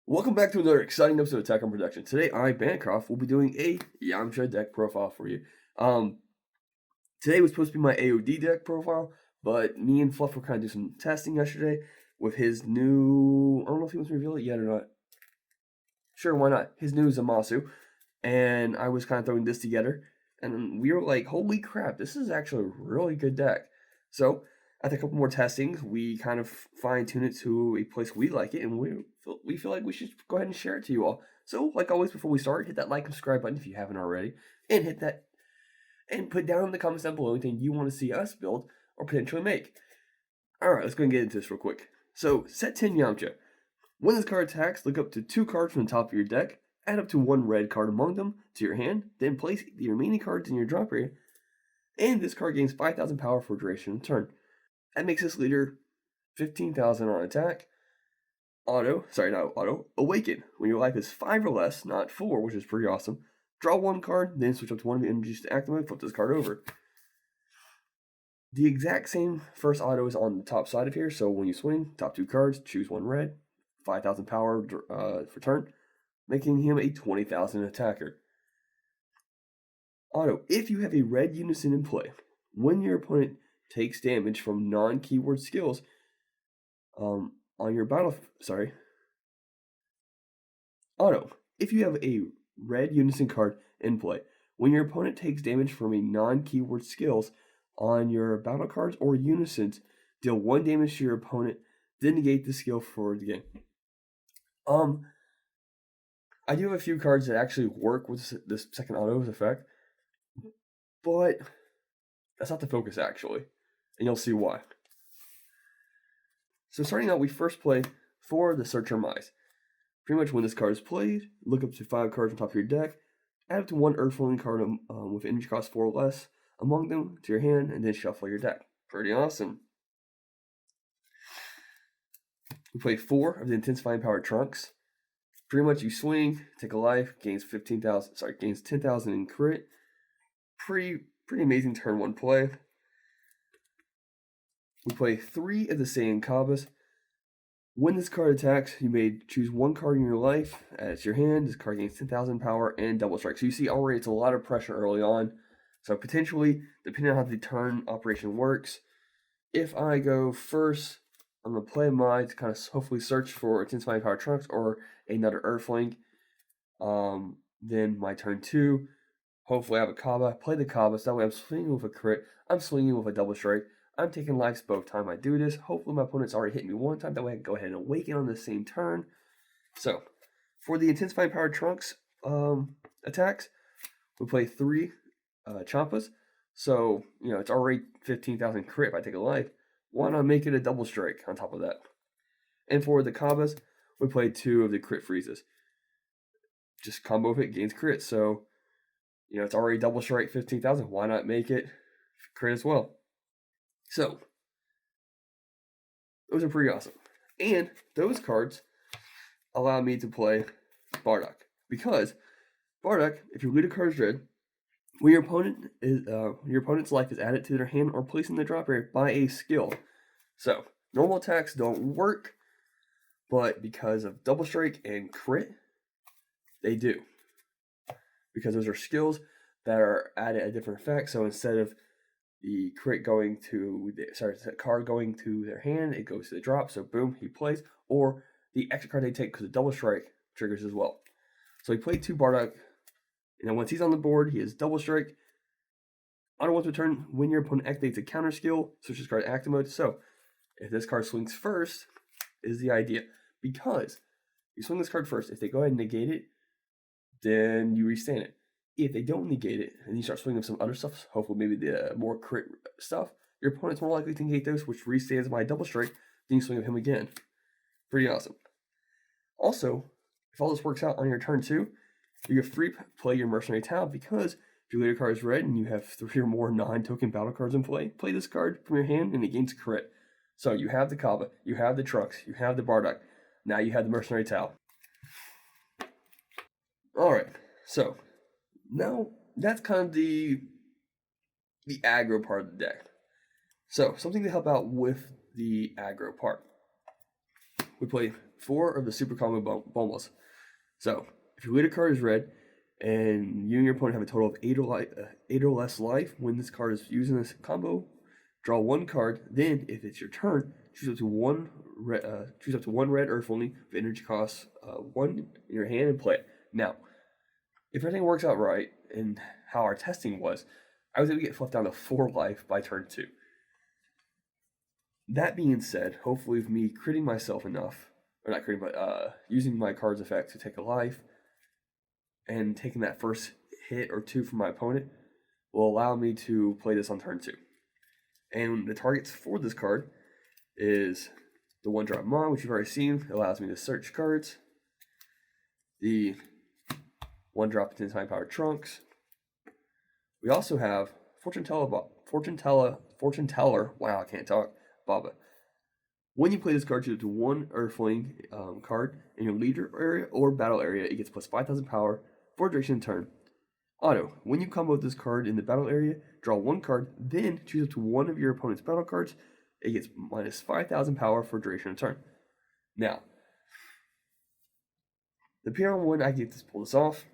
Welcome back to another exciting episode of Attack on Production. Today, I, Bancroft, will be doing a Yamcha deck profile for you. Today was supposed to be my AOD deck profile, but me and Fluff were kind of doing some testing yesterday with his new... I don't know if he wants to reveal it yet or not. Sure, why not? His new Zamasu. And I was kind of throwing this together, and we were like, holy crap, this is actually a really good deck. So, after a couple more testings, we kind of fine-tune it to a place we like it, and we feel like we should go ahead and share it to you all. So, like always, before we start, hit that like and subscribe button if you haven't already, and hit that, and put down in the comments down below anything you want to see us build or potentially make. Alright, let's go and get into this real quick. So, set 10 Yamcha. When this card attacks, look up to 2 cards from the top of your deck, add up to 1 red card among them to your hand, then place the remaining cards in your drop area, and this card gains 5,000 power for duration of the turn. That makes this leader 15,000 on attack. Awaken. When your life is 5 or less, not 4, which is pretty awesome. Draw 1 card, then switch up to one of your energies to activate, flip this card over. The exact same first auto is on the top side of here, so when you swing, top 2 cards, choose 1 red, 5,000 power for turn, making him a 20,000 attacker. Auto, if you have a red Unison in play, when your opponent takes damage from non-keyword skills on your battle... Auto, if you have a red Unison card in play, when your opponent takes damage from a non-keyword skills on your battle cards or Unisons, deal 1 damage to your opponent, then negate the skill for the game. I do have a few cards that actually work with this second auto's effect, but that's not the focus actually, and you'll see why. So starting out, we first play for the Searcher Mize. Pretty much when this card is played, look up to 5 cards on top of your deck, add up to 1 Earthling card with energy cost 4 or less among them to your hand, and then shuffle your deck. Pretty awesome. We play 4 of the Intensifying Power Trunks. Pretty much you swing, take a life, gains 10,000 in crit. Pretty amazing turn 1 play. We play 3 of the Saiyan Kabas. When this card attacks, you may choose 1 card in your life, add it to your hand. This card gains 10,000 power and double strike. So you see already it's a lot of pressure early on. So potentially, depending on how the turn operation works, if I go first, I'm going to play mine to kind of hopefully search for Intensifying Power Trunks or another Earthling. Then my turn 2, hopefully I have a Kaba. Play the Kaba, so that way I'm swinging with a crit. I'm swinging with a double strike. I'm taking lives both time I do this. Hopefully my opponent's already hit me 1 time. That way I can go ahead and awaken on the same turn. So, for the Intensifying Power Trunks attacks, we play 3 Champas. So, it's already 15,000 crit if I take a life. Why not make it a double strike on top of that? And for the Kabas, we play 2 of the crit freezes. Just combo of it, gains crit. So, it's already double strike 15,000. Why not make it crit as well? So, those are pretty awesome. And those cards allow me to play Bardock. Because Bardock, if your leader card is red, when your opponent's life is added to their hand or placed in the drop area by a skill. So, normal attacks don't work, but because of double strike and crit, they do. Because those are skills that are added at different effects. So instead of the crit going to the card going to their hand, it goes to the drop. So boom, he plays. Or the extra card they take because the double strike triggers as well. So he played 2 Bardock. And then once he's on the board, he has double strike. Auto once per turn, when your opponent activates a counter skill, switch this card to active mode. So if this card swings first, is the idea. Because you swing this card first, if they go ahead and negate it, then you restand it. If they don't negate it, and you start swinging some other stuff, hopefully maybe the more crit stuff, your opponent's more likely to negate those, which restands my double strike, then you swing at him again. Pretty awesome. Also, if all this works out on your turn 2, you get free play your Mercenary Tau, because if your leader card is red and you have 3 or more non-token battle cards in play this card from your hand and it gains crit. So you have the Kaba, you have the Trunks, you have the Bardock, now you have the Mercenary Tau. Alright, so now that's kind of the aggro part of the deck. So something to help out with the aggro part. We play 4 of the super combo bombas. So, if your leader card is red, and you and your opponent have a total of 8 or less life when this card is using this combo, draw 1 card. Then, if it's your turn, choose up to one red Earth only with energy cost 1 in your hand and play it. Now, if everything works out right and how our testing was, I was able to get fluffed down to 4 life by turn 2. That being said, hopefully with me critting myself enough, or not critting, but using my card's effect to take a life, and taking that first hit or 2 from my opponent will allow me to play this on turn 2. And the targets for this card is the 1-drop Mon, which you've already seen. It allows me to search cards. The 1-drop Intensifying Power Trunks. We also have Fortune Teller. Wow, I can't talk. Baba. When you play this card, choose up to 1 Earthling card in your leader area or battle area. It gets plus 5,000 power for a duration of turn. Auto. When you combo this card in the battle area, draw 1 card, then choose up to 1 of your opponent's battle cards. It gets minus 5,000 power for a duration of turn. Now, depending on when I get to pull this off,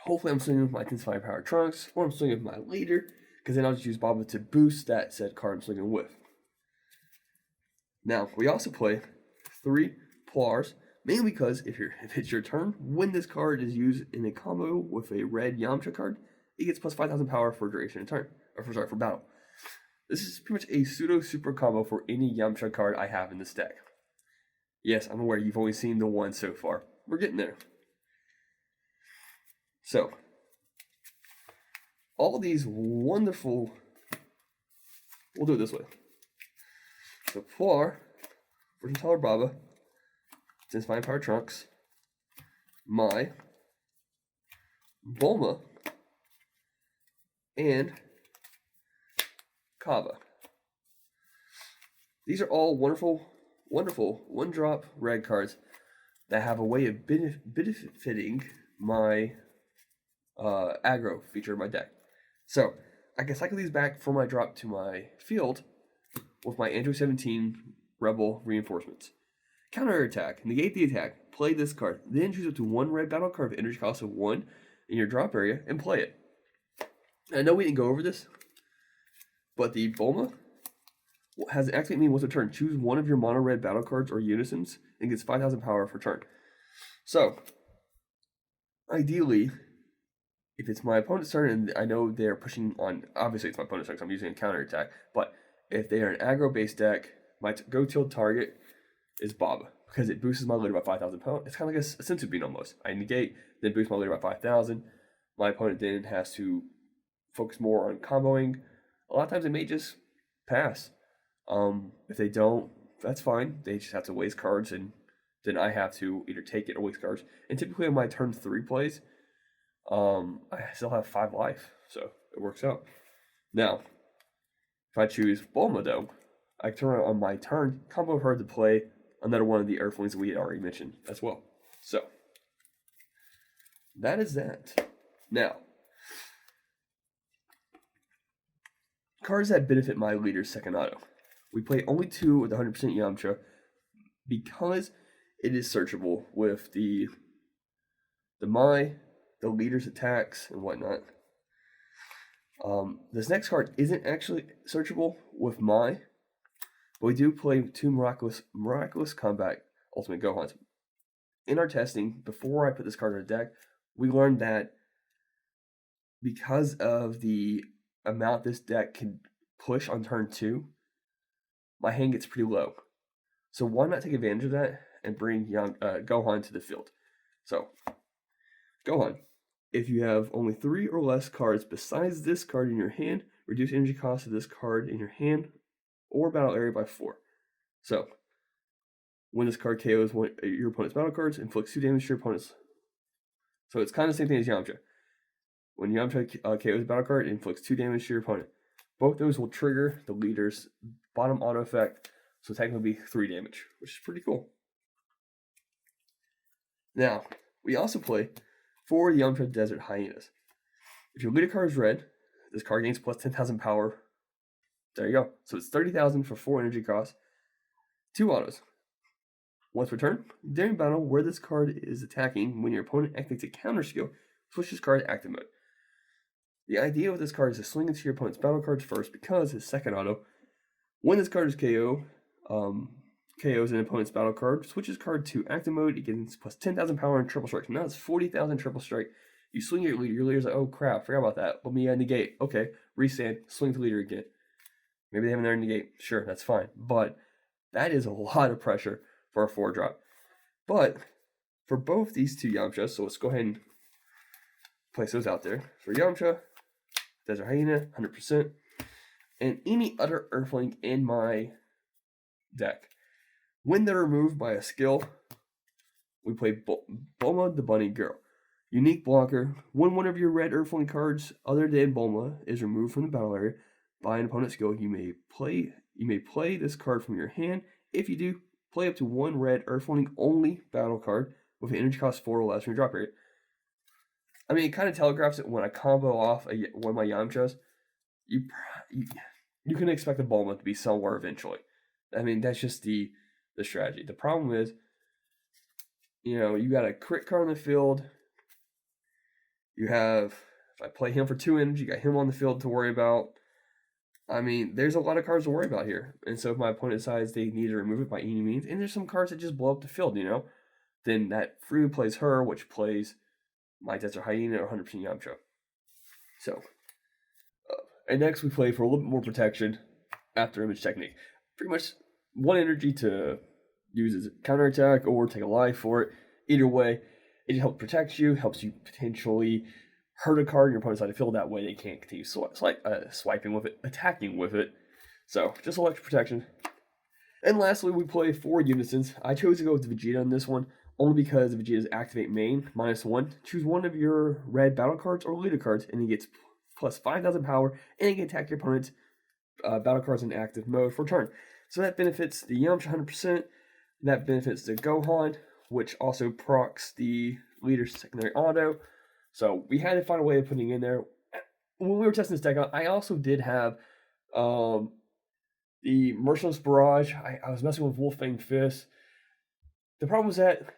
hopefully I'm swinging with my Intensifying Power Trunks, or I'm swinging with my leader, because then I'll just use Baba to boost that said card I'm swinging with. Now, we also play 3 Plars, mainly because if it's your turn, when this card is used in a combo with a red Yamcha card, it gets plus 5,000 power for duration of turn, for battle. This is pretty much a pseudo super combo for any Yamcha card I have in this deck. Yes, I'm aware you've only seen the one so far. We're getting there. So, all these wonderful, we'll do it this way. So, Plar, Fortune Teller Baba, Intensifying Power Trunks, Mai, Bulma, and Kava. These are all wonderful 1-drop red cards that have a way of benefiting my aggro feature in my deck. So, I can cycle these back from my drop to my field with my Android 17 Rebel reinforcements. Counter attack, negate the attack, play this card, then choose up to 1 red battle card with energy cost of 1 in your drop area and play it. I know we didn't go over this, but the Bulma has an activate mean once a turn. Choose 1 of your mono red battle cards or unisons and gets 5,000 power for turn. So, ideally, if it's my opponent's turn and I know they're pushing on, obviously it's my opponent's turn because I'm using a counter attack, but if they are an aggro based deck, my go-to target is Baba because it boosts my leader by 5,000 power. It's kind of like a Sensu Bean almost. I negate, then boost my leader by 5,000. My opponent then has to focus more on comboing. A lot of times they may just pass. If they don't, that's fine. They just have to waste cards, and then I have to either take it or waste cards. And typically on my turn 3 plays, I still have 5 life, so it works out. Now, if I choose Bulma though, I turn on my turn, combo her to play another one of the Earthlings that we had already mentioned as well. So, that is that. Now, cards that benefit my leader's second auto. We play only 2 with 100% Yamcha because it is searchable with the Mai, the leader's attacks, and whatnot. This next card isn't actually searchable with Mai, but we do play 2 Miraculous Combat Ultimate Gohans. In our testing, before I put this card in our deck, we learned that because of the amount this deck can push on turn 2, my hand gets pretty low. So why not take advantage of that and bring Gohan to the field? So, Gohan, if you have only 3 or less cards besides this card in your hand, reduce energy cost of this card in your hand or battle area by 4. So, when this card KOs your opponent's battle cards, inflicts 2 damage to your opponent's. So it's kind of the same thing as Yamcha. When Yamcha KOs a battle card, it inflicts 2 damage to your opponent. Both those will trigger the leader's bottom auto effect, so technically be 3 damage, which is pretty cool. Now, we also play 4 Yamcha Desert Hyenas. If your leader card is red, this card gains plus 10,000 power. There you go. So it's 30,000 for 4 energy costs, 2 autos. Once per turn, during battle where this card is attacking, when your opponent activates a counter skill, switch this card to active mode. The idea with this card is to swing into your opponent's battle cards first because his second auto, when this card is KOs an opponent's battle card, switch his card to active mode, it gets plus 10,000 power and triple strike. So now it's 40,000 triple strike. You swing your leader's like, oh crap, forgot about that. Let me negate. Okay, restand, swing the leader again. Maybe they have another negate. Sure, that's fine. But that is a lot of pressure for a 4-drop. But for both these two Yamchas, so let's go ahead and place those out there. For Yamcha, Desert Hyena, 100%. And any other Earthling in my deck. When they're removed by a skill, we play Bulma the Bunny Girl. Unique blocker. When one of your red Earthling cards other than Bulma is removed from the battle area by an opponent's skill, you may play this card from your hand. If you do, play up to one red Earthling only battle card with an energy cost 4 or less from your drop rate. I mean, it kind of telegraphs it when I combo off one of my Yamchas. You can expect the Bulma to be somewhere eventually. I mean, that's just the strategy. The problem is, you got a crit card on the field. You have, if I play him for 2 energy, you got him on the field to worry about. I mean, there's a lot of cards to worry about here. And so if my opponent decides they need to remove it by any means, and there's some cards that just blow up the field, then that freely plays her, which plays my Desert Hyena or 100% Yamcha. So, and next we play for a little bit more protection after image technique. Pretty much 1 energy to use as a counterattack or take a life for it. Either way, it helps protect you, helps you potentially hurt a card in your opponent's side to field. That way they can't continue swiping with it, attacking with it. So, just electric protection. And lastly, we play 4 Unisons. I chose to go with Vegeta on this one, only because Vegeta's activate main, -1. Choose one of your red battle cards or leader cards, and he gets plus 5,000 power, and he can attack your opponent's battle cards in active mode for turn. So that benefits the Yamcha 100%. That benefits the Gohan, which also procs the leader's secondary auto. So we had to find a way of putting in there. When we were testing this deck out, I also did have the Merciless Barrage. I was messing with Wolfang Fist. The problem was that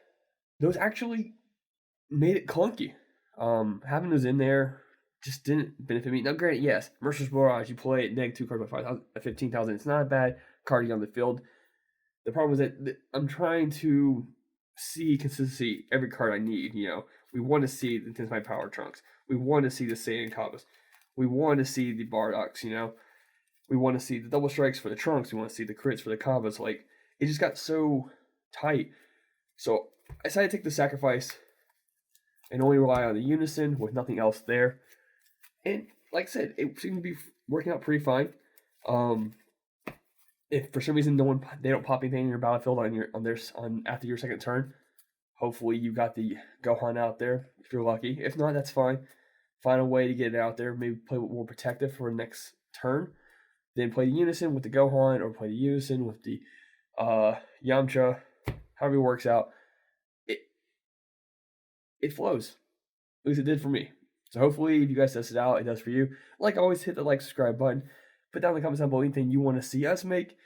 those actually made it clunky. Having those in there just didn't benefit me. Now, granted, yes, Merciless Barrage, you play it, -2 cards by 15,000. It's not a bad card on the field. The problem is that I'm trying to see consistency every card I need. We want to see the Intensify Power Trunks. We want to see the Saiyan Kabas. We want to see the Bardoks. We want to see the double strikes for the Trunks. We want to see the crits for the Kabas. Like, it just got so tight. So I decided to take the sacrifice and only rely on the Unison with nothing else there. And like I said, it seemed to be working out pretty fine. If for some reason they don't pop anything in your battlefield after your second turn, hopefully you got the Gohan out there if you're lucky. If not, that's fine. Find a way to get it out there. Maybe play more protective for the next turn. Then play the Unison with the Gohan, or play the Unison with the Yamcha. However it works out, it flows. At least it did for me. So hopefully, if you guys test it out, it does for you. Like always, hit the subscribe button. Put down in the comments down below anything you want to see us make.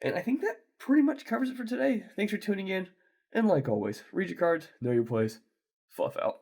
And I think that pretty much covers it for today. Thanks for tuning in. And like always, read your cards, know your plays, fluff out.